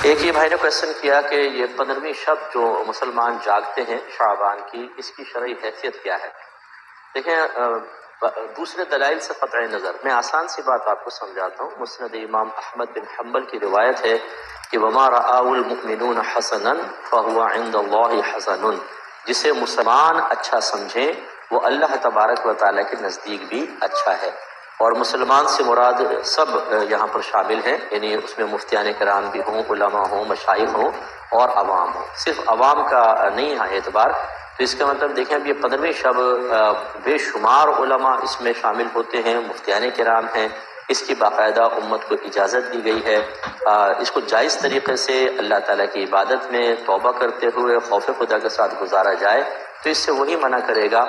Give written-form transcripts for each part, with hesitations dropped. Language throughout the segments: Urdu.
ایک یہ بھائی نے کوشچن کیا کہ یہ 15ویں شب جو مسلمان جاگتے ہیں شعبان کی، اس کی شرعی حیثیت کیا ہے؟ دیکھیں، دوسرے دلائل سے قطع نظر میں آسان سی بات آپ کو سمجھاتا ہوں۔ مسند امام احمد بن حنبل کی روایت ہے کہ وما رآہ المؤمنون حسنا فهو عند اللہ حسن، جسے مسلمان اچھا سمجھیں وہ اللہ تبارک و تعالیٰ کے نزدیک بھی اچھا ہے۔ اور مسلمان سے مراد سب یہاں پر شامل ہیں، یعنی اس میں مفتیان کرام بھی ہوں، علماء ہوں، مشائخ ہوں اور عوام ہوں، صرف عوام کا نہیں ہے اعتبار۔ تو اس کا مطلب دیکھیں اب یہ 15ویں شب بے شمار علماء اس میں شامل ہوتے ہیں، مفتیان کرام ہیں، اس کی باقاعدہ امت کو اجازت دی گئی ہے۔ اس کو جائز طریقے سے اللہ تعالیٰ کی عبادت میں توبہ کرتے ہوئے خوف خدا کے ساتھ گزارا جائے تو اس سے وہی منع کرے گا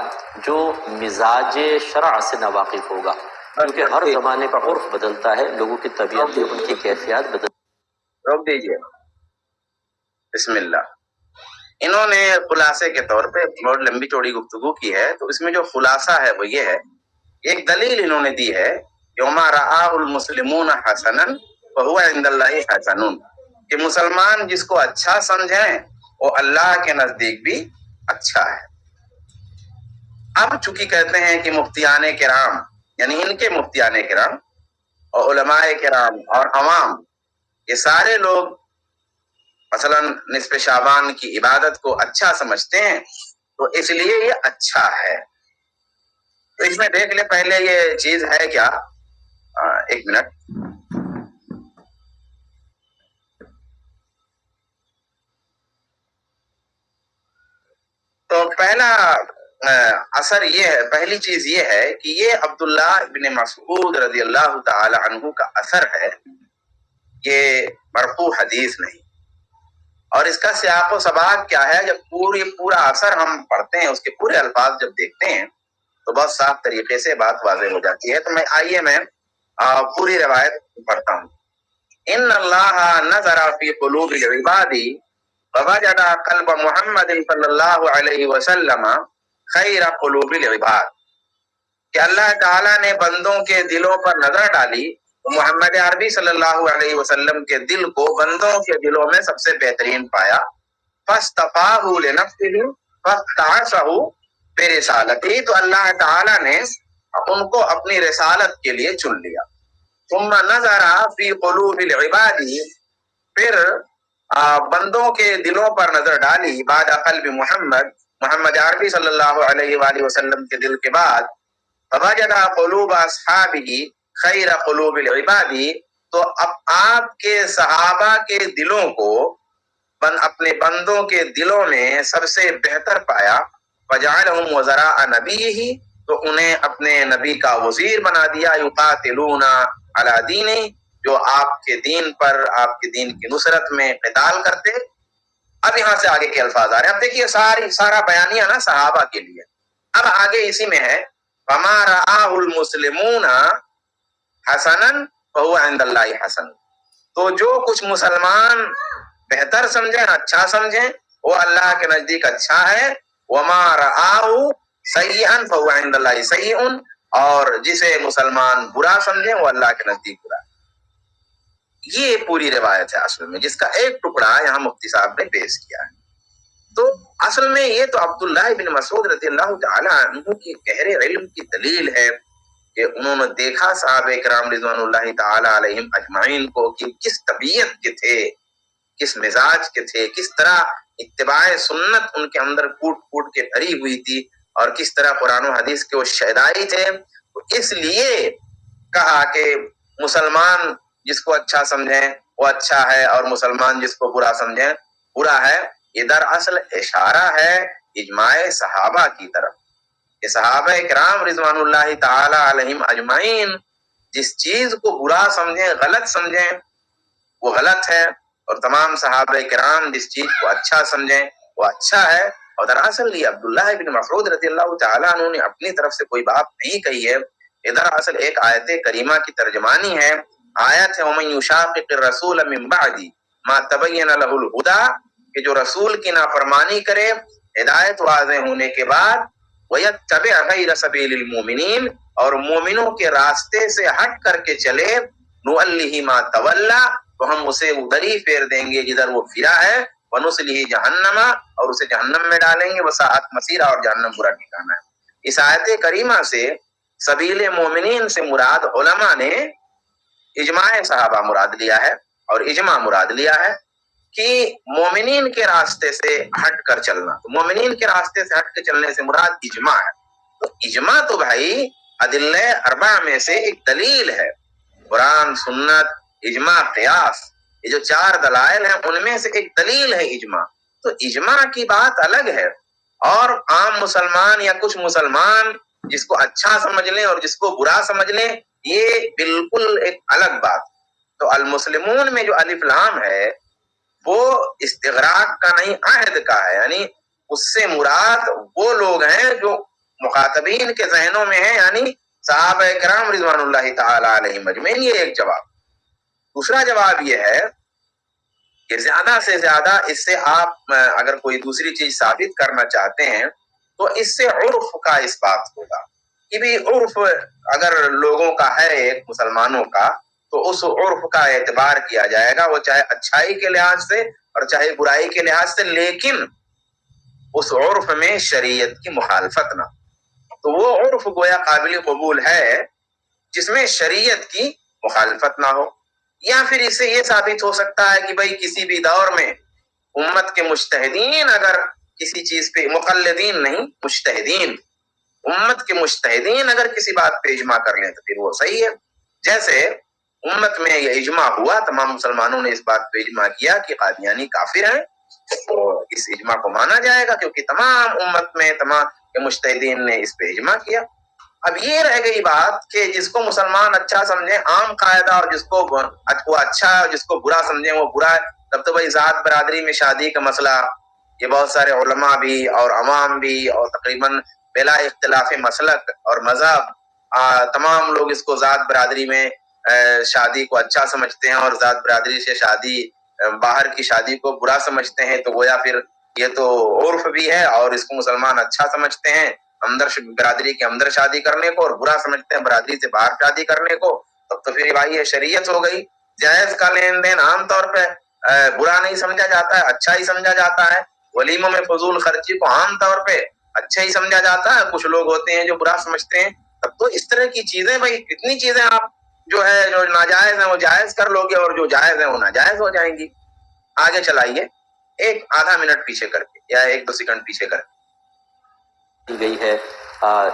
جو مزاج شرع سے ناواقف ہوگا، کیونکہ ہر زمانے کا عرف بدلتا ہے، لوگوں کی طبیعت ان کی کیفیات بدل۔ روک دیجئے، بسم اللہ۔ انہوں نے خلاصے کے طور پہ بہت لمبی چوڑی گفتگو کی ہے، تو اس میں جو خلاصہ ہے وہ یہ ہے، ایک دلیل انہوں نے دی ہے کہ وما رآہ المسلمون حسنا فہو عند اللہ حسن، کہ مسلمان جس کو اچھا سمجھیں وہ اللہ کے نزدیک بھی اچھا ہے۔ اب چونکہ کہتے ہیں کہ مفتیان کرام، یعنی ان کے مفتیان کرام اور علماء کرام اور عوام، یہ سارے لوگ مثلا نصف شعبان کی عبادت کو اچھا سمجھتے ہیں تو اس لیے یہ اچھا ہے۔ تو اس میں دیکھ لیں پہلے یہ چیز ہے کیا، ایک منٹ۔ تو پہلا اثر یہ ہے، پہلی چیز یہ ہے کہ یہ عبداللہ بن مسعود رضی اللہ تعالی عنہ کا اثر ہے، یہ مرفوع حدیث نہیں۔ اور اس کا سیاق و سباق کیا ہے، جب پورا اثر ہم پڑھتے ہیں، اس کے پورے الفاظ جب دیکھتے ہیں تو بہت صاف طریقے سے بات واضح ہو جاتی ہے۔ تو میں پوری روایت پڑھتا ہوں۔ ان اللہ نظر فی قلوب العباد فوجد قلب محمد صلی اللہ علیہ وسلم خیر قلوب العباد، کہ اللہ تعالیٰ نے بندوں کے دلوں پر نظر ڈالی، محمد عربی صلی اللہ علیہ وسلم کے دل کو بندوں کے دلوں میں سب سے بہترین پایا۔ فاصطفاہ لنفسہ فاستعصہ برسالتہ، تو اللہ تعالیٰ نے ان کو اپنی رسالت کے لیے چن لیا۔ ثم نظر فی قلوب العباد، پھر بندوں کے دلوں پر نظر ڈالی، بعد قلب محمد عربی صلی اللہ علیہ وآلہ وسلم کے دل کے بعد، فوجد قلوب اصحابہ خیر قلوب العباد، تو اب آپ کے صحابہ کے دلوں کو اپنے بندوں کے دلوں میں سب سے بہتر پایا۔ فجعلہم وزراء نبیہ، تو انہیں اپنے نبی کا وزیر بنا دیا، یقاتلون علی دینہ، جو آپ کے دین پر، آپ کے دین کی نصرت میں قتال کرتے۔ اب یہاں سے آگے کے الفاظ آ رہے ہیں۔ اب دیکھیے سارا بیانیہ نا صحابہ کے لیے۔ اب آگے اسی میں ہے فما رآہ المسلمون حسنا فہو عند اللہ حسن، تو جو کچھ مسلمان بہتر سمجھیں، اچھا سمجھیں، وہ اللہ کے نزدیک اچھا ہے۔ وما رآہ سیئا فہو عند اللہ سیئ، اور جسے مسلمان برا سمجھیں وہ اللہ کے نزدیک برا۔ یہ پوری روایت ہے اصل میں، جس کا ایک ٹکڑا یہاں مفتی صاحب نے پیش کیا ہے۔ تو اصل میں یہ تو عبداللہ بن مسعود رضی اللہ تعالی عنہ کی گہرے علم کی دلیل ہے کہ انہوں نے دیکھا صحابہ کرام رضوان اللہ تعالی علیہم اجمعین کو کہ کس طبیعت کے تھے، کس مزاج کے تھے، کس طرح اتباع سنت ان کے اندر کوٹ کوٹ کے بھری ہوئی تھی، اور کس طرح قرآن و حدیث کے وہ شہدائی تھے۔ تو اس لیے کہا کہ مسلمان جس کو اچھا سمجھیں وہ اچھا ہے، اور مسلمان جس کو برا سمجھیں برا ہے۔ یہ دراصل اشارہ ہے اجماع صحابہ کی طرف کہ صحابہ کرام رضوان اللہ تعالی علیہم اجمعین جس چیز کو برا سمجھیں، غلط سمجھیں، وہ غلط ہے، اور تمام صحابہ کرام جس چیز کو اچھا سمجھیں وہ اچھا ہے۔ اور دراصل یہ عبداللہ بن مسعود رضی اللہ تعالیٰ عنہ نے اپنی طرف سے کوئی بات نہیں کہی ہے، یہ دراصل ایک آیت کریمہ کی ترجمانی ہے۔ آیت ہے وَمَن يُشَاقِقِ الرَّسُولَ مِن بَعْدِ مَا تَبَيَّنَ لَهُ الْهُدَىٰ، کہ جو رسول کی نافرمانی کرے ہدایت واضح ہونے کے بعد، وَيَتَّبِعْ غَيْرَ سَبِيلِ الْمُؤْمِنِينَ، اور مومنوں کے راستے سے ہٹ کر کے چلے، نُوَلِّهِ مَا تَوَلَّىٰ، تو ہم اسے ادھر ہی پھیر دیں گے جدھر وہ پھرا ہے، وَنُصْلِهِ جَهَنَّمَ، اور اسے جہنم میں ڈالیں گے، وَسَاءَتْ مَصِيرًا، اور جہنم برا ٹھکانہ ہے۔ اس آیت کریمہ سے سبیل مومنین سے مراد علماء نے اجماع صحابہ مراد لیا ہے، اور اجماع مراد لیا ہے کہ مومنین کے راستے سے ہٹ کر چلنا۔ تو مومنین کے راستے سے ہٹ کے چلنے سے مراد اجماع ہے۔ تو اجماع تو بھائی ادلہ اربع میں سے ایک دلیل ہے، قرآن، سنت، اجماع، قیاس، یہ جو 4 دلائل ہیں ان میں سے ایک دلیل ہے اجماع۔ تو اجماع کی بات الگ ہے، اور عام مسلمان یا کچھ مسلمان جس کو اچھا سمجھ لیں اور جس کو برا سمجھ لیں، یہ بالکل ایک الگ بات۔ تو المسلمون میں جو الف لام ہے وہ استغراق کا نہیں، عہد کا ہے، یعنی اس سے مراد وہ لوگ ہیں جو مخاطبین کے ذہنوں میں ہیں، یعنی صحابہ کرام رضوان اللہ تعالی علیہم اجمعین۔ یہ ایک جواب۔ دوسرا جواب یہ ہے کہ زیادہ سے زیادہ اس سے آپ اگر کوئی دوسری چیز ثابت کرنا چاہتے ہیں تو اس سے عرف کا اس بات ہوگا کہ بھی عرف اگر لوگوں کا ہے ایک مسلمانوں کا، تو اس عرف کا اعتبار کیا جائے گا، وہ چاہے اچھائی کے لحاظ سے اور چاہے برائی کے لحاظ سے، لیکن اس عرف میں شریعت کی مخالفت نہ۔ تو وہ عرف گویا قابل قبول ہے جس میں شریعت کی مخالفت نہ ہو۔ یا پھر اس سے یہ ثابت ہو سکتا ہے کہ بھئی کسی بھی دور میں امت کے مجتہدین اگر کسی چیز پہ، مقلدین نہیں، مجتہدین، امت کے مجتہدین اگر کسی بات پہ اجماع کر لیں تو پھر وہ صحیح ہے۔ جیسے امت میں یہ اجماع ہوا، تمام مسلمانوں نے اس بات پہ اجماع کیا کہ قادیانی کافر ہیں، تو اس اجماع کو مانا جائے گا کیونکہ تمام امت میں تمام کے مجتہدین نے اس پہ اجماع کیا۔ اب یہ رہ گئی بات کہ جس کو مسلمان اچھا سمجھیں، عام قاعدہ، اور جس کو وہ اچھا ہے اور جس کو برا سمجھیں وہ برا ہے۔ تب تو بھائی ذات برادری میں شادی کا مسئلہ، یہ بہت سارے علماء بھی اور عوام بھی اور تقریباً بلا اختلاف مسلک اور مذہب تمام لوگ اس کو ذات برادری میں شادی کو اچھا سمجھتے ہیں، اور ذات برادری سے شادی، باہر کی شادی کو برا سمجھتے ہیں۔ تو گویا پھر یہ تو عرف بھی ہے، اور اس کو مسلمان اچھا سمجھتے ہیں اندر برادری کے اندر شادی کرنے کو، اور برا سمجھتے ہیں برادری سے باہر شادی کرنے کو۔ تب تو پھر بھائی یہ شریعت ہو گئی۔ جائز کا لین دین عام طور پہ برا نہیں سمجھا جاتا ہے، اچھا ہی سمجھا جاتا ہے۔ ولیموں میں فضول خرچی کو عام طور پہ اچھا ہی سمجھا جاتا ہے، کچھ لوگ ہوتے ہیں جو برا سمجھتے ہیں۔ تب تو اس طرح کی چیزیں، بھائی کتنی چیزیں آپ جو ہے جو ناجائز ہیں وہ جائز کر لو گے، اور جو جائز ہیں وہ ناجائز ہو جائیں گی۔ آگے چلائیے، ایک آدھا منٹ پیچھے کر کے یا 1-2 سیکنڈ پیچھے کر کے دی گئی ہے۔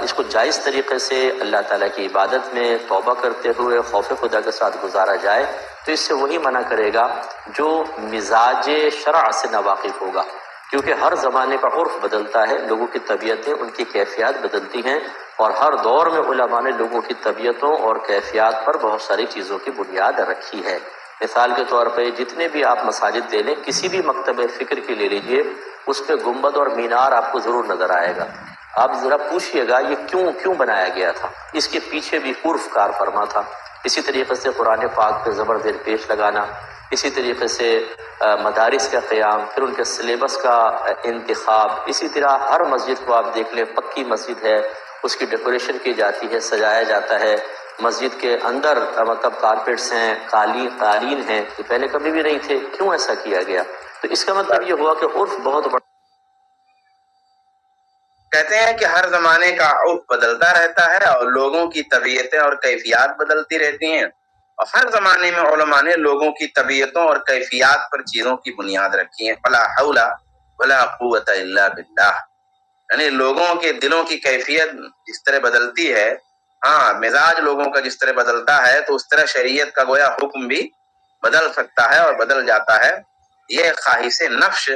اس کو جائز طریقے سے اللہ تعالیٰ کی عبادت میں توبہ کرتے ہوئے خوف خدا کے ساتھ گزارا جائے تو اس سے وہی منع کرے گا جو مزاج شرع سے ناواقف ہوگا، کیونکہ ہر زمانے کا عرف بدلتا ہے، لوگوں کی طبیعتیں، ان کی کیفیات بدلتی ہیں، اور ہر دور میں علماء نے لوگوں کی طبیعتوں اور کیفیات پر بہت ساری چیزوں کی بنیاد رکھی ہے۔ مثال کے طور پہ جتنے بھی آپ مساجد لے لیں، کسی بھی مکتب فکر کی لے لیجئے، اس پہ گنبد اور مینار آپ کو ضرور نظر آئے گا۔ آپ ذرا پوچھئے گا یہ کیوں بنایا گیا تھا؟ اس کے پیچھے بھی عرف کار فرما تھا۔ اسی طریقے سے قرآن پاک پہ زبر زیر پیش لگانا، اسی طریقے سے مدارس کا قیام، پھر ان کے سلیبس کا انتخاب، اسی طرح ہر مسجد کو آپ دیکھ لیں، پکی مسجد ہے، اس کی ڈیکوریشن کی جاتی ہے، سجایا جاتا ہے، مسجد کے اندر مطلب کارپیٹس ہیں، قالین ہیں، یہ پہلے کبھی بھی نہیں تھے، کیوں ایسا کیا گیا؟ تو اس کا مطلب یہ ہوا کہ عرف بہت بڑا۔ کہتے ہیں کہ ہر زمانے کا عرف بدلتا رہتا ہے، اور لوگوں کی طبیعتیں اور کیفیات بدلتی رہتی ہیں، اور ہر زمانے میں علماء نے لوگوں کی طبیعتوں اور کیفیات پر چیزوں کی بنیاد رکھی ہے۔ فلا حول ولا قوت الا باللہ، یعنی لوگوں کے دلوں کی کیفیت جس طرح بدلتی ہے، ہاں مزاج لوگوں کا جس طرح بدلتا ہے، تو اس طرح شریعت کا گویا حکم بھی بدل سکتا ہے اور بدل جاتا ہے۔ یہ خواہش نفس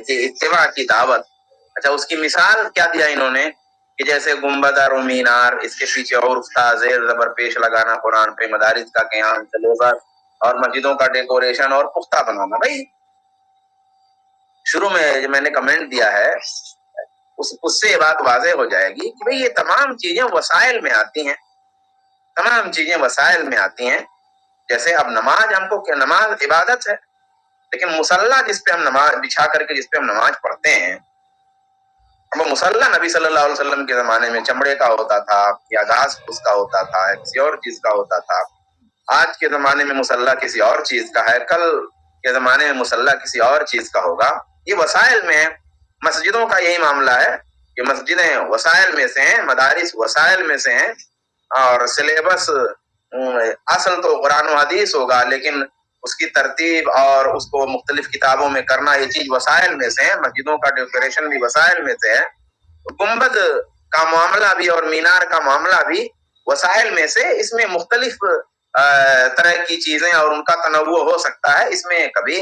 کی اتباع کی دعوت۔ اچھا، اس کی مثال کیا دیا انہوں نے کہ جیسے گنبد اور مینار، اس کے پیچھے عرف تھا، زیر زبر پیش لگانا قرآن پہ، مدارس کا قیام، سلیبس اور مسجدوں کا ڈیکوریشن اور پختہ بنانا۔ بھائی شروع میں جو میں نے کمنٹ دیا ہے اس سے یہ بات واضح ہو جائے گی کہ بھئی یہ تمام چیزیں وسائل میں آتی ہیں، تمام چیزیں وسائل میں آتی ہیں۔ جیسے اب نماز، ہم کو کیا، نماز عبادت ہے، لیکن مصلی جس پہ ہم نماز بچھا کر کے جس پہ ہم نماز پڑھتے ہیں، وہ مصلی نبی صلی اللہ علیہ وسلم کے زمانے میں چمڑے کا ہوتا تھا، یا گھاس پھوس کا ہوتا تھا، یا کسی اور چیز کا ہوتا تھا۔ آج کے زمانے میں مصلی کسی اور چیز کا ہے، کل کے زمانے میں مصلی کسی اور چیز کا ہوگا. یہ وسائل میں ہے. مسجدوں کا یہی معاملہ ہے کہ مسجدیں وسائل میں سے ہیں، مدارس وسائل میں سے ہیں، اور سلیبس اصل تو قرآن و حدیث ہوگا، لیکن اس کی ترتیب اور اس کو مختلف کتابوں میں کرنا یہ چیز وسائل میں سے ہے. مسجدوں کا ڈیکوریشن بھی وسائل میں سے ہے. گنبد کا معاملہ بھی اور مینار کا معاملہ بھی وسائل میں سے. اس میں مختلف طرح کی چیزیں اور ان کا تنوع ہو سکتا ہے. اس میں کبھی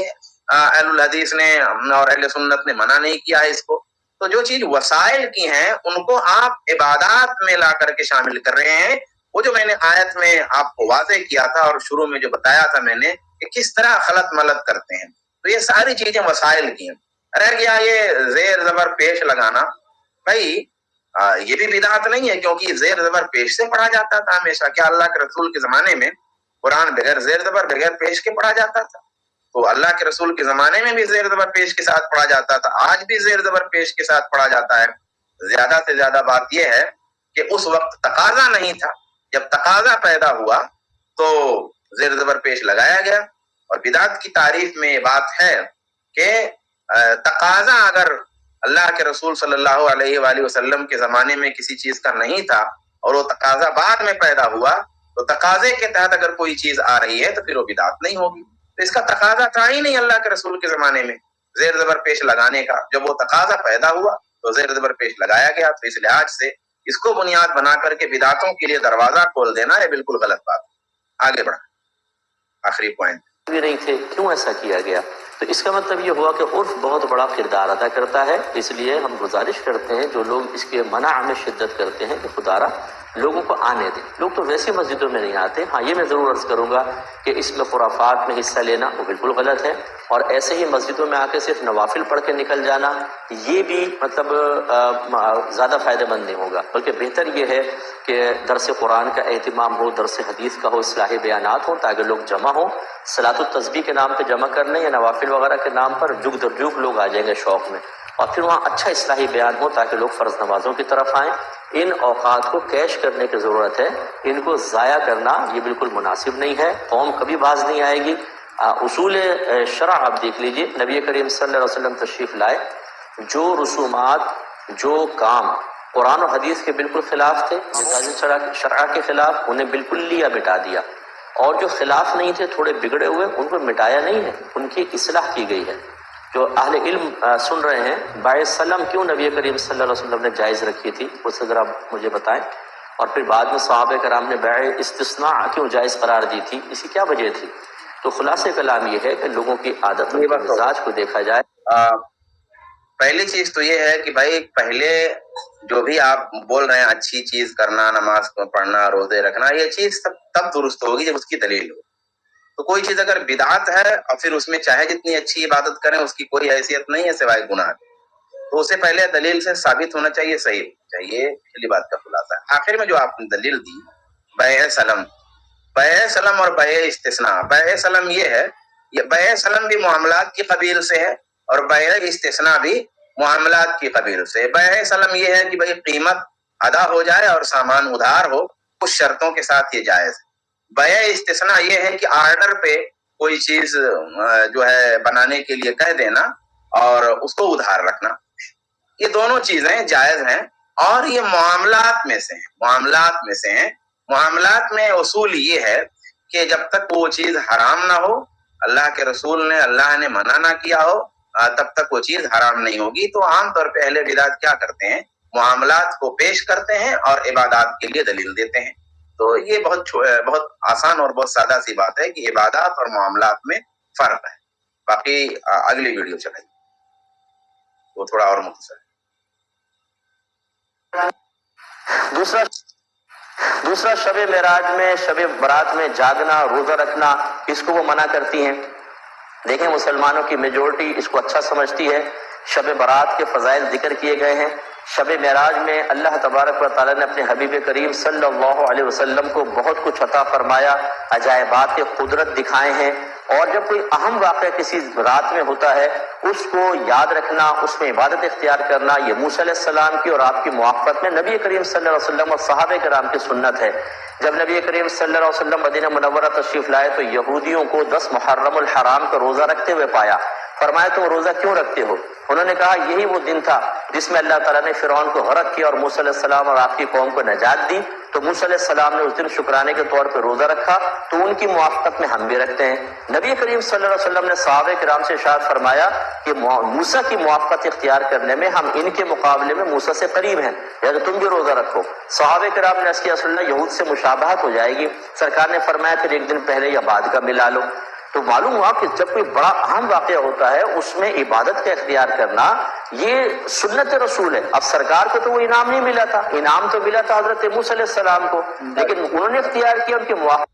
اہل الحدیث نے اور اہل سنت نے منع نہیں کیا ہے اس کو. تو جو چیز وسائل کی ہیں ان کو آپ عبادات میں لا کر کے شامل کر رہے ہیں. وہ جو میں نے آیت میں آپ کو واضح کیا تھا اور شروع میں جو بتایا تھا میں نے کہ کس طرح خلط ملط کرتے ہیں، تو یہ ساری چیزیں وسائل کی ہیں. رہ گیا یہ زیر زبر پیش لگانا، بھائی یہ بھی بدعت نہیں ہے، کیونکہ زیر زبر پیش سے پڑھا جاتا تھا ہمیشہ. کیا اللہ کے رسول کے زمانے میں قرآن بغیر زیر زبر بغیر پیش کے پڑھا جاتا تھا؟ تو اللہ کے رسول کے زمانے میں بھی زیر زبر پیش کے ساتھ پڑھا جاتا تھا، آج بھی زیر زبر پیش کے ساتھ پڑھا جاتا ہے. زیادہ سے زیادہ بات یہ ہے کہ اس وقت تقاضا نہیں تھا. جب تقاضا پیدا ہوا تو زیر زبر پیش لگایا گیا. اور بدعت کی تعریف میں یہ بات ہے کہ تقاضا اگر اللہ کے رسول صلی اللہ علیہ وآلہ وسلم کے زمانے میں کسی چیز کا نہیں تھا اور وہ تقاضا بعد میں پیدا ہوا، تو تقاضے کے تحت اگر کوئی چیز آ رہی ہے تو پھر وہ بدعت نہیں ہوگی. تو اس کا تقاضا تھا ہی نہیں اللہ کے رسول کے زمانے میں زیر زبر پیش لگانے کا. جب وہ تقاضا پیدا ہوا تو زیر زبر پیش لگایا گیا. تو اس لحاظ سے اس کو بنیاد بنا کر کے بدعتوں کے لیے دروازہ کھول دینا یہ بالکل غلط بات ہے. آگے بڑھا آخری پوائنٹ بھی نہیں تھے، کیوں ایسا کیا گیا؟ تو اس کا مطلب یہ ہوا کہ عرف بہت بڑا کردار ادا کرتا ہے. اس لیے ہم گزارش کرتے ہیں جو لوگ اس کے منع میں شدت کرتے ہیں کہ خدا را لوگوں کو آنے دیں. لوگ تو ویسے مسجدوں میں نہیں آتے. ہاں یہ میں ضرور عرض کروں گا کہ اس میں خرافات میں حصہ لینا وہ بالکل غلط ہے، اور ایسے ہی مسجدوں میں آ کے صرف نوافل پڑھ کے نکل جانا یہ بھی مطلب زیادہ فائدہ مند نہیں ہوگا. بلکہ بہتر یہ ہے کہ درس قرآن کا اہتمام ہو، درس حدیث کا ہو، اصلاح بیانات ہو، تاکہ لوگ جمع ہوں. صلاۃ التسبیح کے نام پہ جمع کرنے یا نوافل وغیرہ کے نام پر جگ در جگ لوگ آ جائیں گے شوق میں، اور پھر وہاں اچھا اصلاحی بیان ہو تاکہ لوگ فرض نمازوں کی طرف آئیں. ان اوقات کو کیش کرنے کی ضرورت ہے. ان کو ضائع کرنا یہ بالکل مناسب نہیں ہے. قوم کبھی باز نہیں آئے گی. اصول شرع آپ دیکھ لیجئے، نبی کریم صلی اللہ علیہ وسلم تشریف لائے، جو رسومات جو کام قرآن و حدیث کے بالکل خلاف تھے، مزاج شرع کے خلاف، انہیں بالکل لیا مٹا دیا. اور جو خلاف نہیں تھے، تھوڑے بگڑے ہوئے، ان کو مٹایا نہیں ہے، ان کی اصلاح کی گئی ہے. جو اہل علم سن رہے ہیں، باعث سلم کیوں نبی کریم صلی اللہ علیہ وسلم نے جائز رکھی تھی اس سے ذرا مجھے بتائیں. اور پھر بعد میں صحابہ کرام نے بیع استثناء کیوں جائز قرار دی تھی، اسی کیا وجہ تھی؟ تو خلاصہ کلام یہ ہے کہ لوگوں کی عادت اور مزاج کو دیکھا جائے. پہلی چیز تو یہ ہے کہ بھائی پہلے جو بھی آپ بول رہے ہیں اچھی چیز کرنا، نماز پڑھنا، روزے رکھنا، یہ چیز تب درست ہوگی جب اس کی دلیل ہو. تو کوئی چیز اگر بدعت ہے اور پھر اس میں چاہے جتنی اچھی عبادت کریں اس کی کوئی حیثیت نہیں ہے سوائے گناہ، تو اسے پہلے دلیل سے ثابت ہونا چاہیے، صحیح چاہیے. پہلی بات کا خلاصہ ہے. آخر میں جو آپ نے دلیل دی بیع سلم، بیع سلم اور بیع استثناء. بیع سلم یہ ہے، یہ بیع سلم بھی معاملات کی قبیل سے ہے اور بیع استثناء بھی معاملات کی قبیل سے. بیع سلم یہ ہے کہ بھائی قیمت ادا ہو جائے اور سامان ادھار ہو، کچھ شرطوں کے ساتھ یہ جائز ہے. بیع استثناء یہ ہے کہ آرڈر پہ کوئی چیز جو ہے بنانے کے لیے کہہ دینا اور اس کو ادھار رکھنا. یہ دونوں چیزیں جائز ہیں اور یہ معاملات میں سے ہیں. معاملات میں سے ہیں. معاملات میں اصول یہ ہے کہ جب تک وہ چیز حرام نہ ہو، اللہ کے رسول نے، اللہ نے منع نہ کیا ہو، تب تک وہ چیز حرام نہیں ہوگی. تو عام طور پہ اہل بدعت کیا کرتے ہیں، معاملات کو پیش کرتے ہیں اور عبادات کے لیے دلیل دیتے ہیں. تو یہ بہت آسان اور بہت سادہ سی بات ہے کہ عبادات اور معاملات میں فرق ہے. باقی اگلی ویڈیو چلائیے، وہ تھوڑا اور مختصر ہے. دوسرا شب معراج میں، شب برات میں جاگنا، روزہ رکھنا، اس کو وہ منع کرتی ہیں. دیکھیں مسلمانوں کی میجورٹی اس کو اچھا سمجھتی ہے. شب برات کے فضائل ذکر کیے گئے ہیں. شب معراج میں اللہ تبارک و تعالیٰ نے اپنے حبیب کریم صلی اللہ علیہ وسلم کو بہت کچھ عطا فرمایا، عجائبات قدرت دکھائے ہیں، اور جب کوئی اہم واقعہ کسی رات میں ہوتا ہے اس کو یاد رکھنا، اس میں عبادت اختیار کرنا، یہ موسیٰ علیہ السلام کی اور آپ کی موافقت میں نبی کریم صلی اللہ علیہ وسلم اور صحابہ کرام کی سنت ہے۔ جب نبی کریم صلی اللہ علیہ وسلم مدینہ منورہ تشریف لائے تو یہودیوں کو 10 محرم الحرام کا روزہ رکھتے ہوئے پایا۔ فرمایا تم روزہ کیوں رکھتے ہو؟ انہوں نے کہا یہی وہ دن تھا جس میں اللہ تعالیٰ نے فرعون کو غرق کیا اور موسیٰ علیہ السلام اور آپ کی قوم کو نجات دی، تو موسیٰ علیہ السلام نے اس دن شکرانے کے طور پہ روزہ رکھا، تو ان کی موافقت میں ہم بھی رکھتے ہیں۔ نبی کریم صلی اللہ علیہ وسلم نے صحابہ کرام سے ارشاد فرمایا کہ موسیٰ کی موافقت اختیار کرنے میں ہم ان کے مقابلے میں موسیٰ سے قریب ہیں، یا تم بھی روزہ رکھو۔ صحابہ کرام نے اس کی اصل میں یہود سے مشابہت ہو جائے گی، سرکار نے فرمایا پھر ایک دن پہلے یا بعد کا ملا لو۔ تو معلوم ہوا کہ جب کوئی بڑا اہم واقعہ ہوتا ہے اس میں عبادت کا اختیار کرنا یہ سنت رسول ہے۔ اب سرکار کو تو وہ انعام نہیں ملا تھا، انعام تو ملا تھا حضرت موسیٰ علیہ السلام کو، لیکن انہوں نے اختیار کیا ان کے موافق۔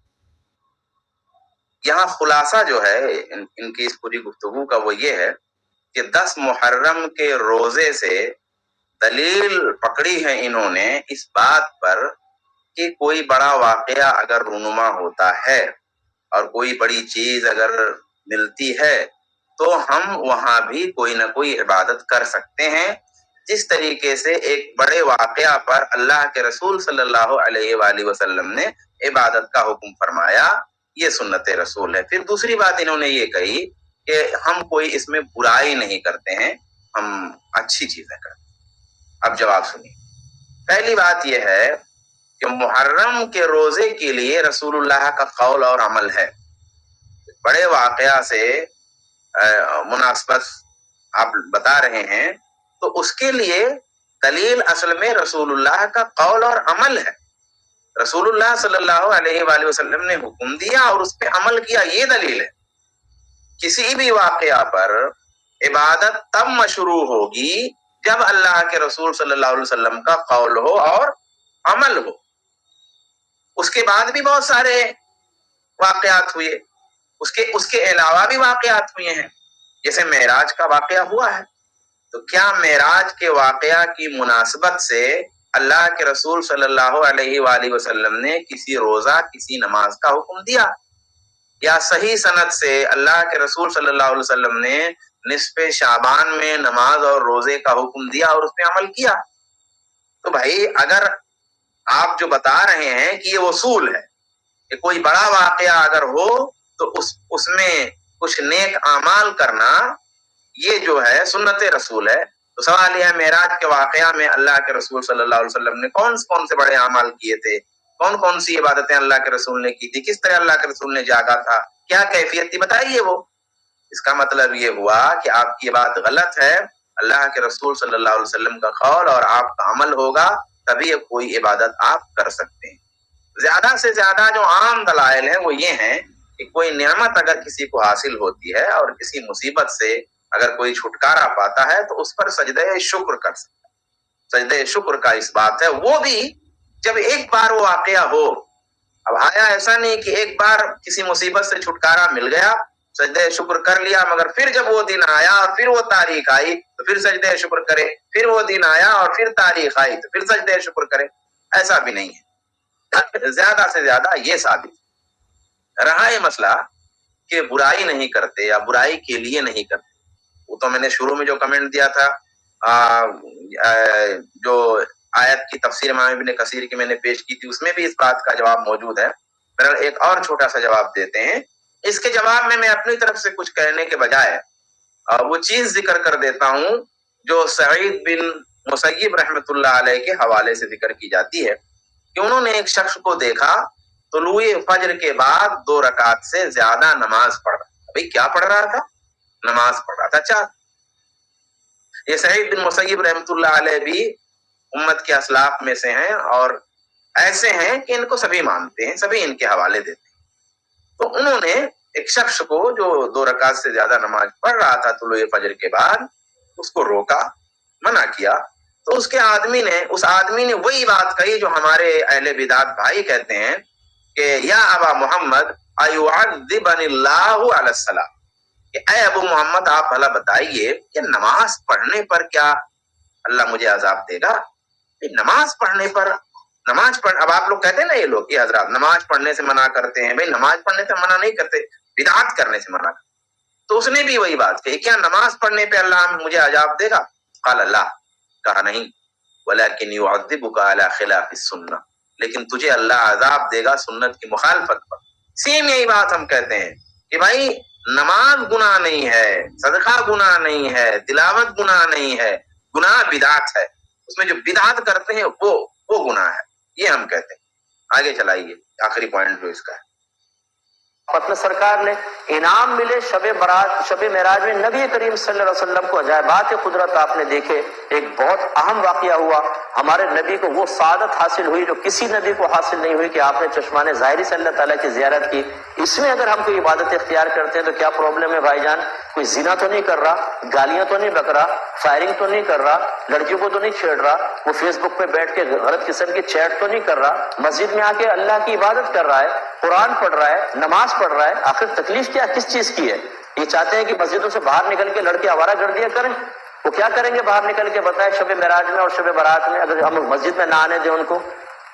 یہاں خلاصہ جو ہے ان کی اس پوری گفتگو کا وہ یہ ہے کہ 10 محرم کے روزے سے دلیل پکڑی ہے انہوں نے اس بات پر کہ کوئی بڑا واقعہ اگر رونما ہوتا ہے اور کوئی بڑی چیز اگر ملتی ہے تو ہم وہاں بھی کوئی نہ کوئی عبادت کر سکتے ہیں، جس طریقے سے ایک بڑے واقعہ پر اللہ کے رسول صلی اللہ علیہ وآلہ وسلم نے عبادت کا حکم فرمایا، یہ سنت رسول ہے۔ پھر دوسری بات انہوں نے یہ کہی کہ ہم کوئی اس میں برائی نہیں کرتے ہیں، ہم اچھی چیزیں کرتے ہیں۔ اب جواب سنیے۔ پہلی بات یہ ہے کہ محرم کے روزے کے لیے رسول اللہ کا قول اور عمل ہے۔ بڑے واقعہ سے مناسبت آپ بتا رہے ہیں تو اس کے لیے دلیل اصل میں رسول اللہ کا قول اور عمل ہے۔ رسول اللہ صلی اللہ علیہ وآلہ وسلم نے حکم دیا اور اس پہ عمل کیا، یہ دلیل ہے۔ کسی بھی واقعہ پر عبادت تب مشروع ہوگی جب اللہ کے رسول صلی اللہ علیہ وسلم کا قول ہو اور عمل ہو۔ اس کے بعد بھی بہت سارے واقعات ہوئے، اس کے علاوہ بھی واقعات ہوئے ہیں، جیسے معراج کا واقعہ ہوا ہے۔ تو کیا معراج کے واقعہ کی مناسبت سے اللہ کے رسول صلی اللہ علیہ وآلہ وسلم نے کسی روزہ کسی نماز کا حکم دیا، یا صحیح سند سے اللہ کے رسول صلی اللہ علیہ وسلم نے نصف شعبان میں نماز اور روزے کا حکم دیا اور اس پہ عمل کیا؟ تو بھائی اگر آپ جو بتا رہے ہیں کہ یہ اصول ہے کہ کوئی بڑا واقعہ اگر ہو تو اس میں کچھ نیک اعمال کرنا یہ جو ہے سنت رسول ہے، تو سوال یہ ہے معراج کے واقعہ میں اللہ کے رسول صلی اللہ علیہ وسلم نے کون سے بڑے اعمال کیے تھے، کون سی عبادتیں اللہ کے رسول نے کی تھی، کس طرح اللہ کے رسول نے جاگا تھا، کیا کیفیت تھی، بتائیے وہ۔ اس کا مطلب یہ ہوا کہ آپ کی بات غلط ہے، اللہ کے رسول صلی اللہ علیہ وسلم کا قول اور آپ کا عمل ہوگا تبھی کوئی عبادت آپ کر سکتے ہیں۔ زیادہ سے زیادہ جو عام دلائل ہیں وہ یہ ہیں کہ کوئی نعمت اگر کسی کو حاصل ہوتی ہے اور کسی مصیبت سے اگر کوئی چھٹکارا پاتا ہے تو اس پر سجدہ شکر کر سکتا ہے۔ سجدہ شکر کا اس بات ہے، وہ بھی جب ایک بار وہ واقعہ ہو۔ اب آیا ایسا نہیں کہ ایک بار کسی مصیبت سے چھٹکارا مل گیا، سجدہ شکر کر لیا، مگر پھر جب وہ دن آیا اور پھر وہ تاریخ آئی تو پھر سجدہ شکر کرے، پھر وہ دن آیا اور پھر تاریخ آئی تو پھر سجدہ شکر کرے، ایسا بھی نہیں ہے۔ زیادہ سے زیادہ یہ ثابت رہا ہے مسئلہ کہ برائی نہیں کرتے یا برائی کے لیے نہیں کرتے۔ وہ تو میں نے شروع میں جو کمنٹ دیا تھا جو آیت کی تفسیر امام ابن کثیر کی میں نے پیش کی تھی، اس میں بھی اس بات کا جواب موجود ہے۔ پھر ایک اور چھوٹا سا جواب دیتے ہیں۔ اس کے جواب میں اپنی طرف سے کچھ کہنے کے بجائے وہ چیز ذکر کر دیتا ہوں جو سعید بن مسیب رحمۃ اللہ علیہ کے حوالے سے ذکر کی جاتی ہے کہ انہوں نے ایک شخص کو دیکھا طلوع فجر کے بعد 2 رکعت سے زیادہ نماز پڑھ رہا۔ بھئی کیا پڑھ رہا تھا؟ نماز پڑھ رہا تھا۔ اچھا، یہ سعید بن مسیب رحمۃ اللہ علیہ بھی امت کے اسلاف میں سے ہیں اور ایسے ہیں کہ ان کو سبھی مانتے ہیں، سبھی ان کے حوالے دیتے ہیں۔ تو انہوں نے ایک شخص کو جو 2 رکعت سے زیادہ نماز پڑھ رہا تھا طلوع فجر کے بعد، اس کو روکا، منع کیا۔ تو اس آدمی نے وہی بات کہی جو ہمارے اہل بدعت بھائی کہتے ہیں کہ یا ابا محمد ایعذبنی اللہ علی الصلاۃ، کہ اے ابو محمد آپ بھلا بتائیے کہ نماز پڑھنے پر کیا اللہ مجھے عذاب دے گا؟ نماز پڑھنے پر اب آپ لوگ کہتے ہیں نا، یہ لوگ یہ حضرات نماز پڑھنے سے منع کرتے ہیں۔ بھئی نماز پڑھنے سے منع نہیں کرتے، بدعت کرنے سے منع. تو اس نے بھی وہی بات کہی, کیا نماز پڑھنے پہ اللہ مجھے عذاب دے گا؟ قال اللہ, کہا نہیں, ولکن یعذبک علی خلاف السنہ, لیکن تجھے اللہ عذاب دے گا سنت کی مخالفت پر. سیم یہی بات ہم کہتے ہیں کہ بھائی نماز گناہ نہیں ہے, صدقہ گناہ نہیں ہے, تلاوت گناہ نہیں ہے, گناہ بدعت ہے, اس میں جو بدعت کرتے ہیں وہ گناہ ہے, یہ ہم کہتے ہیں. آگے چلائیے, آخری پوائنٹ جو اس کا ہے. اپنے سرکار نے انعام ملے شب برات شب معراج میں نبی کریم صلی اللہ علیہ وسلم کو عجائبات قدرت آپ نے دیکھے. ایک بہت اہم واقعہ ہوا, ہمارے نبی کو وہ سعادت حاصل ہوئی جو کسی نبی کو حاصل نہیں ہوئی کہ آپ نے چشمان ظاہری سے اللہ تعالیٰ کی زیارت کی. اس میں اگر ہم کوئی عبادت اختیار کرتے ہیں تو کیا پرابلم ہے بھائی جان؟ کوئی زنا تو نہیں کر رہا, گالیاں تو نہیں بک رہا, فائرنگ تو نہیں کر رہا, لڑکیوں کو تو نہیں چھیڑ رہا, وہ فیس بک پہ بیٹھ کے غلط قسم کی چیٹ تو نہیں کر رہا, مسجد میں آ کے اللہ کی عبادت کر رہا ہے, قرآن پڑھ رہا ہے, نماز پڑھ رہا ہے. آخر تکلیف کیا کس چیز کی ہے؟ یہ چاہتے ہیں کہ مسجدوں سے باہر نکل کے لڑکے آوارہ گردیاں کریں. وہ کیا کریں گے باہر نکل کے؟ بتائیں شب معراج میں اور شب برات میں اگر ہم مسجد میں نہ آنے دیں ان کو,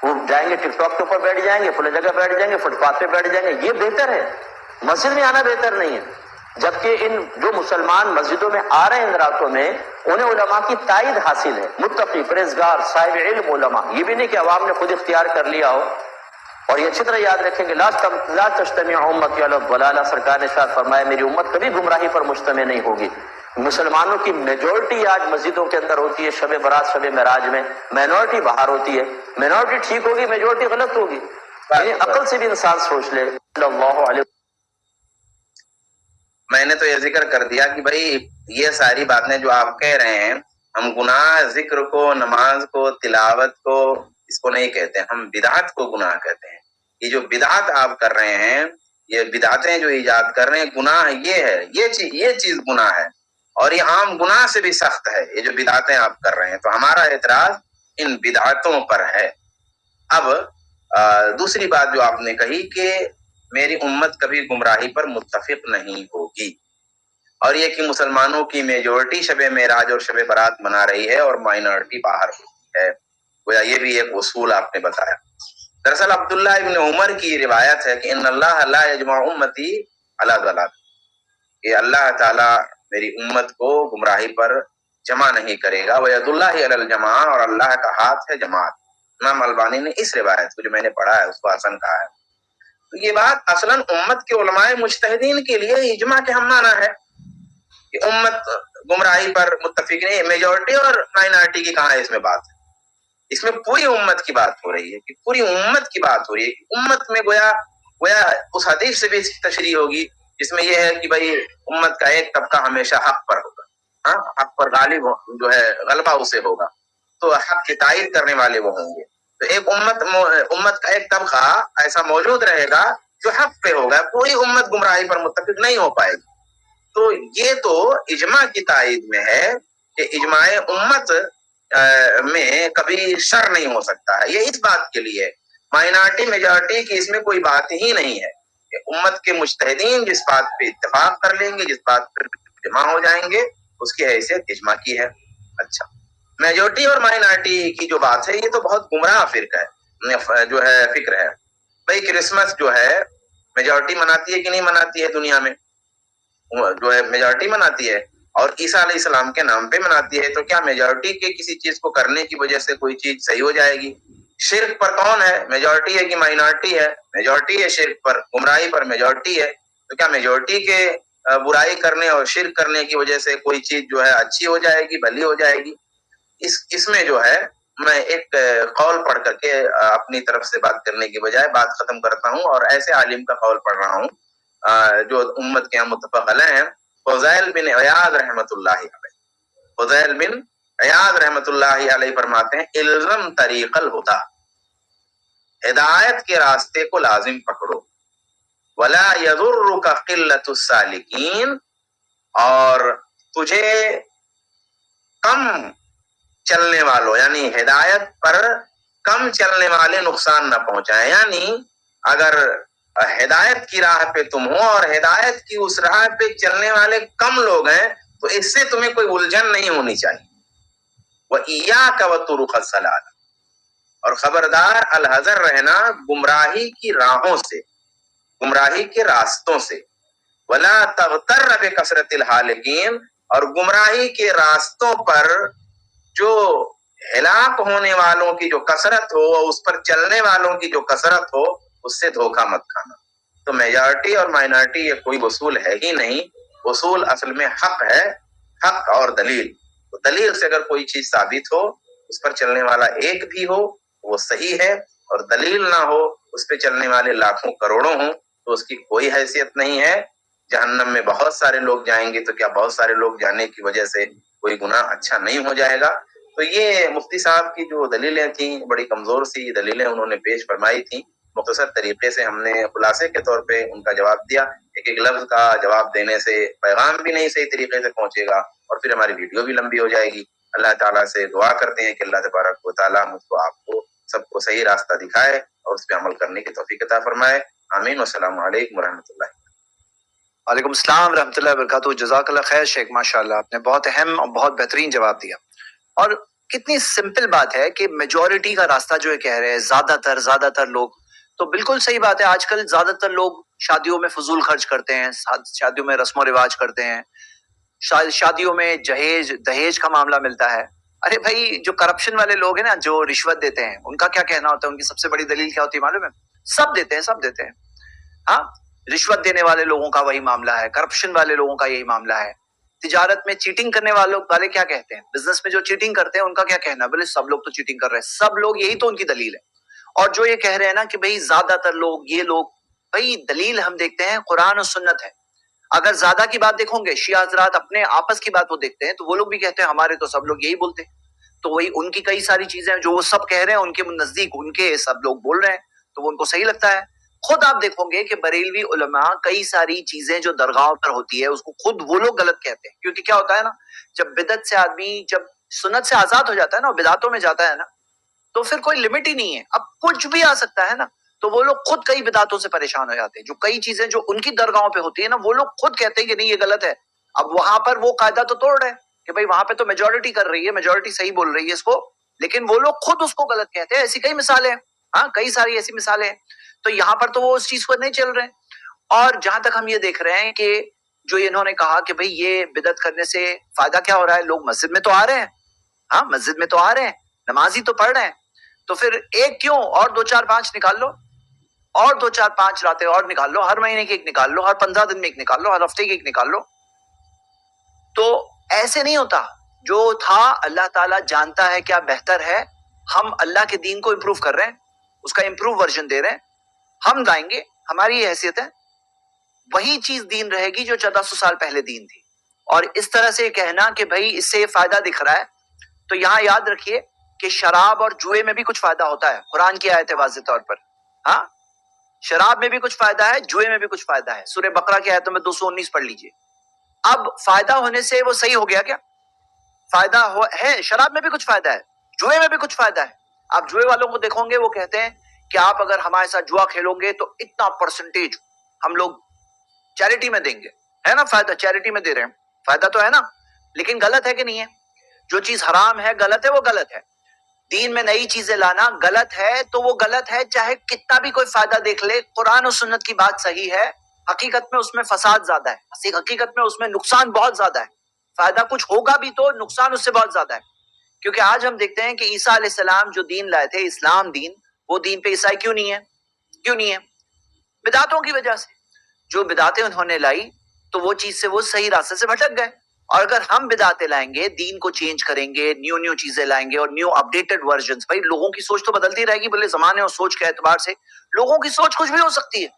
وہ جائیں گے ٹک ٹاک کے اوپر بیٹھ جائیں گے, کھلے جگہ بیٹھ جائیں گے, فٹ پاتھ پہ بیٹھ جائیں گے. یہ بہتر ہے, مسجد میں آنا بہتر نہیں ہے. جبکہ ان جو مسلمان مسجدوں میں آ رہے ہیں ان راتوں میں, انہیں علماء کی تائید حاصل ہے, متقی, پرہیزگار, صاحب علم علماء. یہ بھی نہیں کہ عوام نے خود اختیار کر لیا ہو. اور یہ اچھی طرح یاد رکھیں کہ لا تجتمع امتی علی الضلالہ, سرکار نے ارشاد فرمایا میری امت کبھی گمراہی پر مجتمع نہیں ہوگی. مسلمانوں کی میجورٹی آج مسجدوں کے اندر ہوتی ہے شب برات شب معراج میں, مائنورٹی باہر ہوتی ہے. مائنورٹی ٹھیک ہوگی, میجورٹی غلط ہوگی. یعنی عقل سے بھی انسان سوچ لے. اللہ علیہ. میں نے تو یہ ذکر کر دیا کہ بھائی یہ ساری باتیں جو آپ کہہ رہے ہیں, ہم گناہ ذکر کو, نماز کو, تلاوت کو, اس کو نہیں کہتے, ہم بدعت کو گناہ کہتے ہیں. یہ جو بدعت آپ کر رہے ہیں, یہ بدعتیں جو ایجاد کر رہے ہیں, گناہ یہ ہے, یہ چیز گناہ ہے, اور یہ عام گناہ سے بھی سخت ہے یہ جو بدعتیں آپ کر رہے ہیں. تو ہمارا اعتراض ان بدعتوں پر ہے. اب دوسری بات جو آپ نے کہی کہ میری امت کبھی گمراہی پر متفق نہیں ہوگی, اور یہ کہ مسلمانوں کی میجورٹی شب معراج اور شب برات منا رہی ہے اور مائنورٹی باہر ہوتی ہے, گویا یہ بھی ایک اصول آپ نے بتایا. دراصل عبداللہ ابن عمر کی روایت ہے کہ ان اللہ لا یجمع امتی علی ضلال, کہ اللہ تعالیٰ میری امت کو گمراہی پر جمع نہیں کرے گا. وید اللہ علی الجماع, اور اللہ کا ہاتھ ہے جماعت. امام البانی نے اس روایت کو جو میں نے پڑھا ہے اس کو حسن کہا ہے. تو یہ بات اصلاً امت کے علماء مجتہدین کے لیے اجماع کے ہم معنی ہے کہ امت گمراہی پر متفق نہیں. میجورٹی اور مائنورٹی کی کہاں ہے اس میں بات ہے؟ اس میں پوری امت کی بات ہو رہی ہے, کہ پوری امت کی بات ہو رہی ہے کہ امت میں گویا اس حدیث سے بھی اس کی تشریح ہوگی جس میں یہ ہے کہ بھائی امت کا ایک طبقہ ہمیشہ حق پر ہوگا, ہاں, حق پر غالب جو ہے غلبہ اسے ہوگا, تو حق کی تائید کرنے والے وہ ہوں گے. تو ایک امت کا ایک طبقہ ایسا موجود رہے گا جو حق پہ ہوگا, پوری امت گمراہی پر متفق نہیں ہو پائے گی. تو یہ تو اجماع کی تائید میں ہے کہ اجماع امت میں کبھی شر نہیں ہو سکتا ہے. یہ اس بات کے لیے مائنورٹی میجورٹی کی اس میں کوئی بات ہی نہیں ہے, کہ امت کے مجتہدین جس بات پہ اتفاق کر لیں گے, جس بات پہ جمع ہو جائیں گے, اس کی حیثیت اجماع کی ہے. اچھا, میجورٹی اور مائنورٹی کی جو بات ہے یہ تو بہت گمراہ فرقہ ہے, جو ہے فکر ہے. بھائی کرسمس جو ہے میجورٹی مناتی ہے کہ نہیں مناتی ہے دنیا میں؟ جو ہے میجورٹی مناتی ہے, اور عیسیٰ علیہ السلام کے نام پہ مناتی ہے. تو کیا میجورٹی کے کسی چیز کو کرنے کی وجہ سے کوئی چیز صحیح ہو جائے گی؟ شرک پر کون ہے, میجورٹی ہے کہ مائنورٹی ہے؟ میجورٹی ہے شرک پر, گمراہی پر میجورٹی ہے. تو کیا میجورٹی کے برائی کرنے اور شرک کرنے کی وجہ سے کوئی چیز جو ہے اچھی ہو جائے گی, بھلی ہو جائے گی؟ اس میں جو ہے میں ایک قول پڑھ کر کے اپنی طرف سے بات کرنے کی بجائے بات ختم کرتا ہوں, اور ایسے عالم کا قول پڑھ رہا ہوں جو امت کے متفق علیہ ہیں, فضیل بن عیاض رحمۃ اللہ علیہ. فضیل بن عیاض رحمۃ اللہ علیہ فرماتے ہیں الزم طریق الہدی, ہدایت کے راستے کو لازم پکڑو, ولا یضرک قلۃ السالکین, اور تجھے کم چلنے والوں یعنی ہدایت پر کم چلنے والے نقصان نہ پہنچائیں. یعنی اگر ہدایت کی راہ پہ تم ہو اور ہدایت کی اس راہ پہ چلنے والے کم لوگ ہیں, تو اس سے تمہیں کوئی الجھن نہیں ہونی چاہیے. وَإِيَّاكَ وَطُرُقَ الضَّلَالَ, اور خبردار الحذر رہنا گمراہی کی راہوں سے, گمراہی کے راستوں سے. ولا تغتر بکثرت الحالقین، اور گمراہی کے راستوں پر جو ہلاک ہونے والوں کی جو کثرت ہو، اس پر چلنے والوں کی جو کثرت ہو، اس سے دھوکہ مت کھانا۔ تو میجارٹی اور مائنارٹی یہ کوئی اصول ہے ہی نہیں، اصول اصل میں حق ہے، حق اور دلیل۔ تو دلیل سے اگر کوئی چیز ثابت ہو، اس پر چلنے والا ایک بھی ہو، وہ صحیح ہے، اور دلیل نہ ہو، اس پہ چلنے والے لاکھوں کروڑوں ہوں، تو اس کی کوئی حیثیت نہیں ہے۔ جہنم میں بہت سارے لوگ جائیں گے، تو کیا بہت سارے لوگ جانے کی وجہ سے کوئی گناہ اچھا نہیں ہو جائے گا؟ تو یہ مفتی صاحب کی جو دلیلیں تھیں، بڑی کمزور سی دلیلیں انہوں نے پیش فرمائی تھیں۔ مختصر طریقے سے ہم نے خلاصے کے طور پہ ان کا جواب دیا۔ ایک ایک لفظ کا جواب دینے سے پیغام بھی نہیں صحیح طریقے سے پہنچے گا، اور پھر ہماری ویڈیو بھی لمبی ہو جائے گی۔ اللہ تعالیٰ سے دعا کرتے ہیں کہ اللہ تبارک و تعالیٰ مجھ کو، آپ کو، سب کو صحیح راستہ دکھائے اور اس پہ عمل کرنے کی توفیق عطا فرمائے۔ آمین۔ والسلام علیکم ورحمۃ اللہ۔ وعلیکم السلام ورحمۃ اللہ وبرکاتہ۔ جزاک اللہ خیر شیخ، ماشاء اللہ آپ نے بہت اہم اور بہت بہترین جواب دیا۔ اور کتنی سمپل بات ہے کہ میجورٹی کا راستہ جو ہے کہہ رہے ہیں، زیادہ تر لوگ، تو بالکل صحیح بات ہے۔ آج کل زیادہ تر لوگ شادیوں میں فضول خرچ کرتے ہیں، شادیوں میں رسم و رواج کرتے ہیں، شادیوں میں دہیج کا معاملہ ملتا ہے۔ ارے بھائی، جو کرپشن والے لوگ ہیں نا، جو رشوت دیتے ہیں، ان کا کیا کہنا ہوتا ہے؟ ان کی سب سے بڑی دلیل کیا ہوتی ہے معلوم ہے؟ سب دیتے ہیں۔ ہاں، رشوت دینے والے لوگوں کا وہی معاملہ ہے، کرپشن والے لوگوں کا یہی معاملہ ہے۔ تجارت میں چیٹنگ کرنے والے کیا کہتے ہیں؟ بزنس میں جو چیٹنگ کرتے ہیں ان کا کیا کہنا ہے؟ بولے سب لوگ تو چیٹنگ کر رہے ہیں، سب لوگ، یہی تو ان کی دلیل ہے۔ اور جو یہ کہہ رہے ہیں نا کہ بھئی زیادہ تر لوگ، یہ لوگ، بھئی دلیل ہم دیکھتے ہیں قرآن اور سنت ہے۔ اگر زیادہ کی بات دیکھو گے، شیعہ حضرات اپنے آپس کی بات وہ دیکھتے ہیں، تو وہ لوگ بھی کہتے ہیں ہمارے تو سب لوگ یہی بولتے ہیں۔ تو وہی ان کی کئی ساری چیزیں جو وہ سب کہہ رہے ہیں، ان کے نزدیک ان کے سب لوگ بول رہے ہیں، تو وہ ان کو صحیح لگتا ہے۔ خود آپ دیکھو گے کہ بریلوی علماء کئی ساری چیزیں جو درگاہوں پر ہوتی ہے، اس کو خود وہ لوگ غلط کہتے ہیں۔ کیونکہ کیا ہوتا ہے نا، جب بدعت سے آدمی، جب سنت سے آزاد ہو جاتا ہے نا، بدعتوں میں جاتا ہے نا، تو پھر کوئی لمٹ ہی نہیں ہے، اب کچھ بھی آ سکتا ہے نا۔ تو وہ لوگ خود کئی بدعتوں سے پریشان ہو جاتے ہیں، جو کئی چیزیں جو ان کی درگاہوں پہ ہوتی ہے نا، وہ لوگ خود کہتے ہیں کہ نہیں یہ غلط ہے۔ اب وہاں پر وہ قاعدہ تو توڑ رہے ہیں کہ بھائی وہاں پہ تو میجورٹی کر رہی ہے، میجورٹی صحیح بول رہی ہے اس کو، لیکن وہ لوگ خود اس کو غلط کہتے ہیں۔ ایسی کئی مثالیں ہیں، ہاں کئی ساری ایسی مثالیں ہیں۔ تو یہاں پر تو وہ اس چیز پر نہیں چل رہے ہیں۔ اور جہاں تک ہم یہ دیکھ رہے ہیں کہ جو انہوں نے کہا کہ بھئی یہ بدعت کرنے سے فائدہ کیا ہو رہا ہے، لوگ مسجد میں تو آ رہے ہیں، ہاں مسجد میں تو آ رہے ہیں، نماز ہی تو پڑھ رہے ہیں، تو پھر ایک کیوں، اور 2 4 5 نکال لو، اور 2 4 5 راتیں اور نکال لو، ہر مہینے کی ایک نکال لو، ہر 15 دن میں ایک نکال لو، ہر ہفتے کی ایک نکال لو۔ تو ایسے نہیں ہوتا۔ جو تھا اللہ تعالیٰ جانتا ہے کیا بہتر ہے، ہم اللہ کے دین کو امپروو کر رہے ہیں، اس کا امپروو ورژن دے رہے ہیں، ہم لائیں گے، ہماری یہ حیثیت ہے۔ وہی چیز دین رہے گی جو 1400 سال پہلے دین تھی۔ اور اس طرح سے کہنا کہ بھائی اس سے یہ فائدہ دکھ رہا ہے، تو یہاں یاد رکھیے کہ شراب اور جوئے میں بھی کچھ فائدہ ہوتا ہے، قرآن کی آیت ہے واضح طور پر۔ ہاں، شراب میں بھی کچھ فائدہ ہے، جوئے میں بھی کچھ فائدہ ہے۔ سورہ بقرہ کی آیت نمبر 219 پڑھ لیجئے۔ اب فائدہ ہونے سے وہ صحیح ہو گیا کیا؟ فائدہ ہے، شراب میں بھی کچھ فائدہ ہے، جوئے میں بھی کچھ فائدہ ہے۔ آپ جوئے والوں کو دیکھو گے، وہ کہتے ہیں کہ آپ اگر ہمارے ساتھ جوا کھیلو گے تو اتنا پرسنٹیج ہم لوگ چیریٹی میں دیں گے، ہے نا؟ فائدہ چیریٹی میں دے رہے ہیں، فائدہ تو ہے نا، لیکن غلط ہے کہ نہیں ہے؟ جو چیز حرام ہے، غلط ہے، وہ غلط ہے۔ دین میں نئی چیزیں لانا غلط ہے تو وہ غلط ہے، چاہے کتنا بھی کوئی فائدہ دیکھ لے۔ قرآن اور سنت کی بات صحیح ہے، حقیقت میں اس میں فساد زیادہ ہے، حقیقت میں اس میں نقصان بہت زیادہ ہے۔ فائدہ کچھ ہوگا بھی تو نقصان اس سے بہت زیادہ ہے۔ کیونکہ آج ہم دیکھتے ہیں کہ عیسیٰ علیہ السلام جو دین لائے تھے، اسلام دین، وہ دین پہ عیسائی کیوں نہیں ہے؟ کیوں نہیں ہے؟ بدعتوں کی وجہ سے۔ جو بدعتیں انہوں نے لائی تو وہ چیز سے وہ صحیح راستے سے بھٹک گئے۔ اور اگر ہم بدعتیں لائیں گے، دین کو چینج کریں گے، نیو چیزیں لائیں گے اور نیو اپڈیٹڈ ورژنز، بھائی لوگوں کی سوچ تو بدلتی رہے گی، بولے زمانے اور سوچ کے اعتبار سے لوگوں کی سوچ کچھ بھی ہو سکتی ہے۔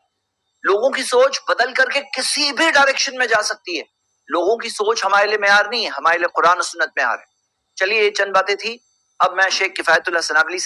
لوگوں کی سوچ بدل کر کے کسی بھی ڈائریکشن میں جا سکتی ہے۔ لوگوں کی سوچ ہمارے لیے معیار نہیں ہے، ہمارے لیے قرآن و سنت معیار ہے۔ چلیے یہ چند باتیں تھی۔ اب میں شیخ کفایت اللہ سنابلی